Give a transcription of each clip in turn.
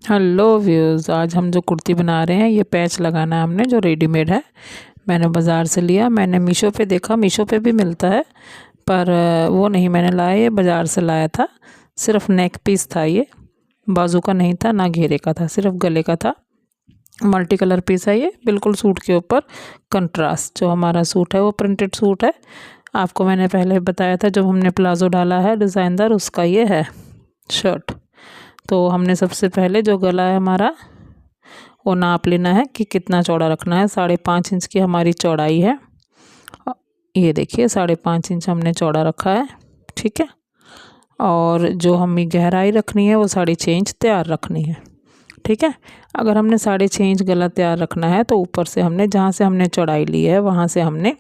Hello views, आज हम जो कुर्ती बना रहे हैं ये पैच लगाना है हमने, जो रेडीमेड है। मैंने बाज़ार से लिया। मैंने मीशो पे देखा, मीशो पे भी मिलता है, पर वो नहीं मैंने लाया, ये बाज़ार से लाया था। सिर्फ नेक पीस था ये, बाजू का नहीं था, ना घेरे का था, सिर्फ गले का था। मल्टी कलर पीस है ये, बिल्कुल सूट के ऊपर कंट्रास्ट। जो हमारा सूट है वो प्रिंटेड सूट है। आपको मैंने पहले बताया था जब हमने प्लाजो डाला है डिज़ाइनदार, उसका ये है शर्ट। तो हमने सबसे पहले जो गला है हमारा वो नाप लेना है कि कितना चौड़ा रखना है। 5.5 इंच की हमारी चौड़ाई है। ये देखिए 5.5 इंच हमने चौड़ा रखा है, ठीक है। और जो हमें गहराई रखनी है वो 6.5 इंच तैयार रखनी है, ठीक है। अगर हमने 6.5 इंच गला तैयार रखना है तो ऊपर से हमने जहाँ से हमने चौड़ाई ली है वहाँ से हमने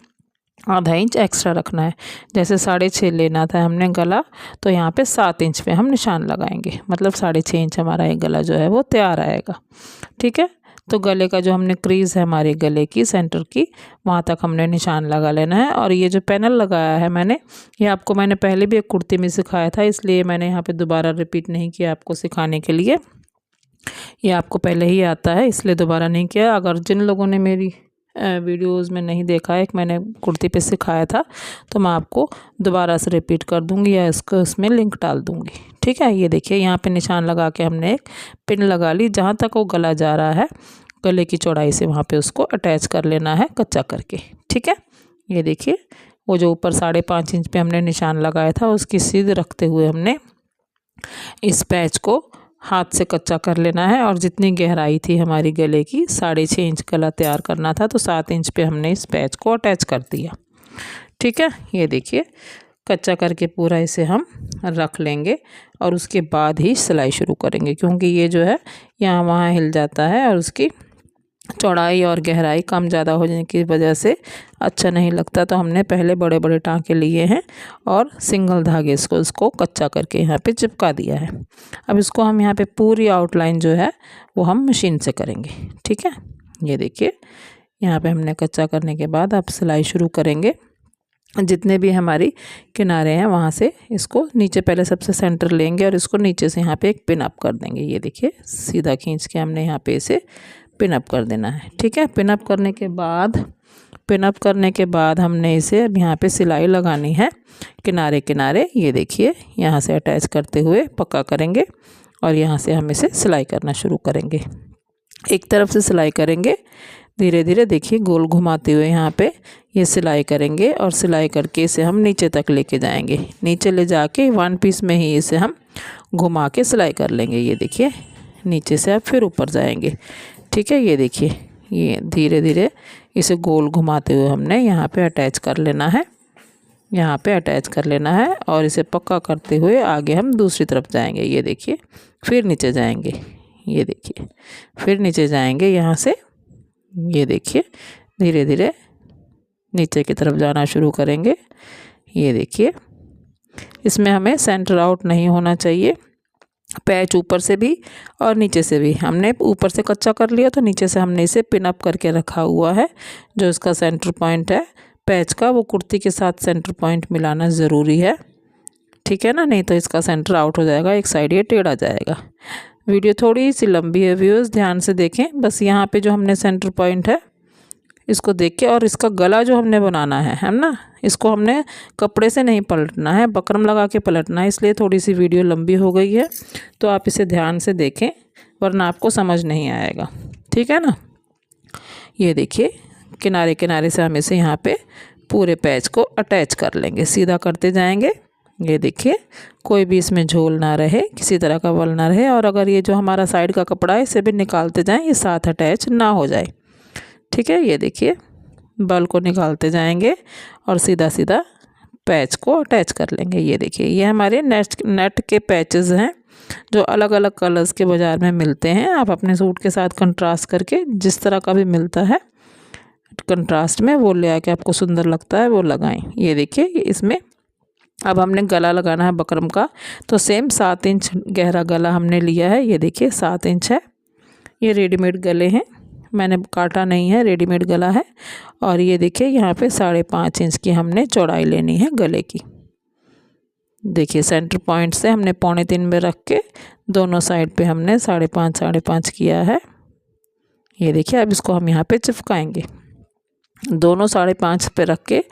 आधा इंच एक्स्ट्रा रखना है। जैसे 6.5 लेना था हमने गला, तो यहाँ पे 7 इंच पे हम निशान लगाएंगे, मतलब 6.5 इंच हमारा ये गला जो है वो तैयार आएगा, ठीक है। तो गले का जो हमने क्रीज़ है हमारे गले की सेंटर की, वहाँ तक हमने निशान लगा लेना है। और ये जो पैनल लगाया है मैंने, ये आपको मैंने पहले भी एक कुर्ती में सिखाया था, इसलिए मैंने यहाँ पे दोबारा रिपीट नहीं किया आपको सिखाने के लिए। ये आपको पहले ही आता है, इसलिए दोबारा नहीं किया। अगर जिन लोगों ने मेरी वीडियोस में नहीं देखा है, एक मैंने कुर्ती पे सिखाया था, तो मैं आपको दोबारा से रिपीट कर दूंगी या इसको इसमें लिंक डाल दूंगी, ठीक है। ये देखिए यहाँ पे निशान लगा के हमने एक पिन लगा ली। जहाँ तक वो गला जा रहा है गले की चौड़ाई से, वहाँ पे उसको अटैच कर लेना है कच्चा करके, ठीक है। ये देखिए वो जो ऊपर 5.5 इंच पे हमने निशान लगाया था, उसकी सीध रखते हुए हमने इस पैच को हाथ से कच्चा कर लेना है। और जितनी गहराई थी हमारी गले की, 6.5 इंच गला तैयार करना था, तो 7 इंच पे हमने इस पैच को अटैच कर दिया, ठीक है। ये देखिए कच्चा करके पूरा इसे हम रख लेंगे और उसके बाद ही सिलाई शुरू करेंगे, क्योंकि ये जो है यहाँ वहाँ हिल जाता है और उसकी चौड़ाई और गहराई कम ज़्यादा हो जाने की वजह से अच्छा नहीं लगता। तो हमने पहले बड़े बड़े टाँके लिए हैं और सिंगल धागे इसको कच्चा करके यहाँ पे चिपका दिया है। अब इसको हम यहाँ पे पूरी आउटलाइन जो है वो हम मशीन से करेंगे, ठीक है। ये देखिए यहाँ पे हमने कच्चा करने के बाद अब सिलाई शुरू करेंगे। जितने भी हमारी किनारे हैं वहाँ से इसको नीचे पहले सबसे सेंटर लेंगे और इसको नीचे से यहाँ पे एक पिन अप कर देंगे। ये देखिए सीधा खींच के हमने यहाँ पे इसे पिन अप कर देना है, ठीक है। पिन अप करने के बाद हमने इसे अब यहाँ पे सिलाई लगानी है किनारे किनारे। ये देखिए यहाँ से अटैच करते हुए पक्का करेंगे और यहाँ से हम इसे सिलाई करना शुरू करेंगे। एक तरफ से सिलाई करेंगे, धीरे धीरे देखिए गोल घुमाते हुए यहाँ पे ये सिलाई करेंगे और सिलाई करके इसे हम नीचे तक लेके जाएंगे। नीचे ले जाके 1 पीस में ही इसे हम घुमा के सिलाई कर लेंगे। ये देखिए नीचे से अब फिर ऊपर जाएंगे, ठीक है। ये देखिए ये धीरे धीरे इसे गोल घुमाते हुए हमने यहाँ पे अटैच कर लेना है, यहाँ पे अटैच कर लेना है और इसे पक्का करते हुए आगे हम दूसरी तरफ जाएंगे। ये देखिए फिर नीचे जाएंगे, ये देखिए फिर नीचे जाएंगे यहाँ से। ये देखिए धीरे धीरे नीचे की तरफ जाना शुरू करेंगे। ये देखिए इसमें हमें सेंटर आउट नहीं होना चाहिए। पैच ऊपर से भी और नीचे से भी, हमने ऊपर से कच्चा कर लिया तो नीचे से हमने इसे पिन अप करके रखा हुआ है। जो इसका सेंटर पॉइंट है पैच का, वो कुर्ती के साथ सेंटर पॉइंट मिलाना ज़रूरी है, ठीक है ना, नहीं तो इसका सेंटर आउट हो जाएगा, एक साइड ये टेढ़ा जाएगा। वीडियो थोड़ी सी लंबी है व्यूअर्स, ध्यान से देखें। बस यहाँ पे जो हमने सेंटर पॉइंट है इसको देख के, और इसका गला जो हमने बनाना है ना, इसको हमने कपड़े से नहीं पलटना है, बकरम लगा के पलटना है। इसलिए थोड़ी सी वीडियो लंबी हो गई है, तो आप इसे ध्यान से देखें वरना आपको समझ नहीं आएगा, ठीक है ना। ये देखिए किनारे किनारे से हम इसे यहाँ पे पूरे पैच को अटैच कर लेंगे, सीधा करते जाएंगे। ये देखिए कोई भी इसमें झोल ना रहे, किसी तरह का वल ना रहे। और अगर ये जो हमारा साइड का कपड़ा है इसे भी निकालते जाएं, ये साथ अटैच ना हो जाए, ठीक है। ये देखिए बल को निकालते जाएंगे और सीधा सीधा पैच को अटैच कर लेंगे। ये देखिए ये हमारे नेट के पैचेस हैं जो अलग अलग कलर्स के बाज़ार में मिलते हैं। आप अपने सूट के साथ कंट्रास्ट करके, जिस तरह का भी मिलता है कंट्रास्ट में, वो ले आके आपको सुंदर लगता है वो लगाएं। ये देखिए इसमें अब हमने गला लगाना है बकरम का, तो सेम 7 इंच गहरा गला हमने लिया है। ये देखिए 7 इंच है। ये रेडीमेड गले हैं, मैंने काटा नहीं है, रेडीमेड गला है। और ये देखिए यहाँ पे 5.5 इंच की हमने चौड़ाई लेनी है गले की। देखिए सेंटर पॉइंट से हमने 3.25 में रख के दोनों साइड पे हमने 5.5 किया है। ये देखिए, अब इसको हम यहाँ पे चिपकाएंगे। दोनों 5.5 पे रख के,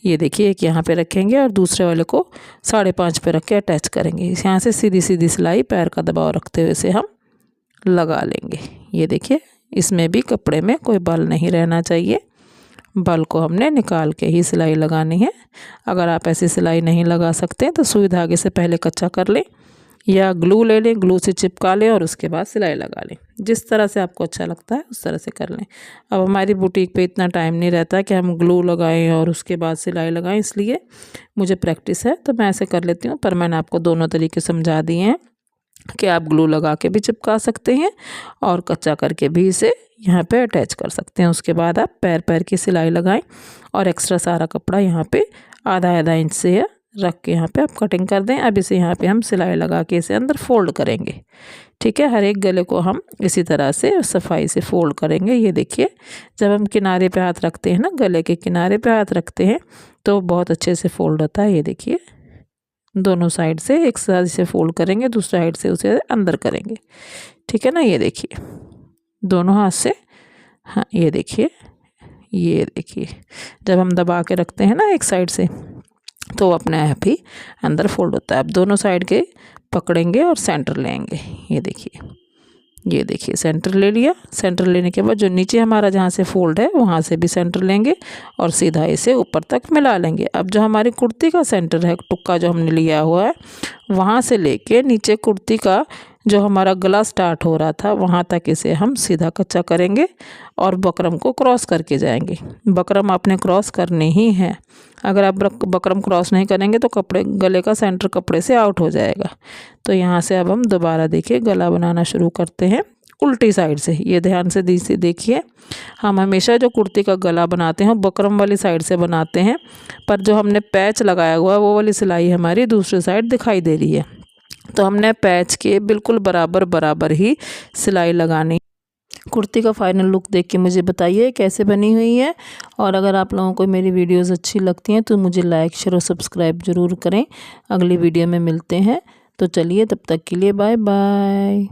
ये देखिए एक यहाँ पे रखेंगे और दूसरे वाले को 5.5 पे रख के अटैच करेंगे। यहाँ से सीधी सीधी सिलाई पैर का दबाव रखते हुए से हम लगा लेंगे। ये देखिए, इसमें भी कपड़े में कोई बल नहीं रहना चाहिए। बल को हमने निकाल के ही सिलाई लगानी है। अगर आप ऐसी सिलाई नहीं लगा सकते तो सुई धागे से पहले कच्चा कर लें या ग्लू ले लें, ग्लू से चिपका लें और उसके बाद सिलाई लगा लें। जिस तरह से आपको अच्छा लगता है उस तरह से कर लें। अब हमारी बुटीक पे इतना टाइम नहीं रहता कि हम ग्लू लगाएं और उसके बाद सिलाई लगाएं, इसलिए मुझे प्रैक्टिस है तो मैं ऐसे कर लेती हूँ। पर मैंने आपको दोनों तरीके समझा दिए हैं कि आप ग्लू लगा के भी चिपका सकते हैं और कच्चा करके भी इसे यहाँ पे अटैच कर सकते हैं। उसके बाद आप पैर पैर की सिलाई लगाएं और एक्स्ट्रा सारा कपड़ा यहाँ पे आधा इंच से रख के यहाँ पे आप कटिंग कर दें। अब इसे यहाँ पे हम सिलाई लगा के इसे अंदर फोल्ड करेंगे। ठीक है, हर एक गले को हम इसी तरह से सफाई से फोल्ड करेंगे। ये देखिए, जब हम किनारे पे हाथ रखते हैं ना, गले के किनारे पे हाथ रखते हैं तो बहुत अच्छे से फोल्ड होता है। ये देखिए, दोनों साइड से एक साथ इसे फोल्ड करेंगे, दूसरा साइड से उसे अंदर करेंगे। ठीक है ना, ये देखिए दोनों हाथ से। हाँ, ये देखिए जब हम दबा के रखते हैं ना एक साइड से तो अपने आप ही अंदर फोल्ड होता है। अब दोनों साइड के पकड़ेंगे और सेंटर लेंगे। ये देखिए सेंटर ले लिया। सेंटर लेने के बाद जो नीचे हमारा जहाँ से फोल्ड है वहाँ से भी सेंटर लेंगे और सीधा इसे ऊपर तक मिला लेंगे। अब जो हमारी कुर्ती का सेंटर है, टुक्का जो हमने लिया हुआ है, वहाँ से लेके नीचे कुर्ती का जो हमारा गला स्टार्ट हो रहा था वहाँ तक इसे हम सीधा कच्चा करेंगे और बकरम को क्रॉस करके जाएंगे। बकरम आपने क्रॉस करनी ही है। अगर आप बकरम क्रॉस नहीं करेंगे तो कपड़े गले का सेंटर कपड़े से आउट हो जाएगा। तो यहाँ से अब हम दोबारा देखिए गला बनाना शुरू करते हैं उल्टी साइड से। ये ध्यान से देखिए, हम हमेशा जो कुर्ती का गला बनाते हैं बकरम वाली साइड से बनाते हैं, पर जो हमने पैच लगाया हुआ है वो वाली सिलाई हमारी दूसरी साइड दिखाई दे रही है। तो हमने पैच के बिल्कुल बराबर ही सिलाई लगानी। कुर्ती का फाइनल लुक देख के मुझे बताइए कैसे बनी हुई है। और अगर आप लोगों को मेरी वीडियोस अच्छी लगती हैं तो मुझे लाइक शेयर और सब्सक्राइब ज़रूर करें। अगली वीडियो में मिलते हैं। तो चलिए, तब तक के लिए बाय बाय।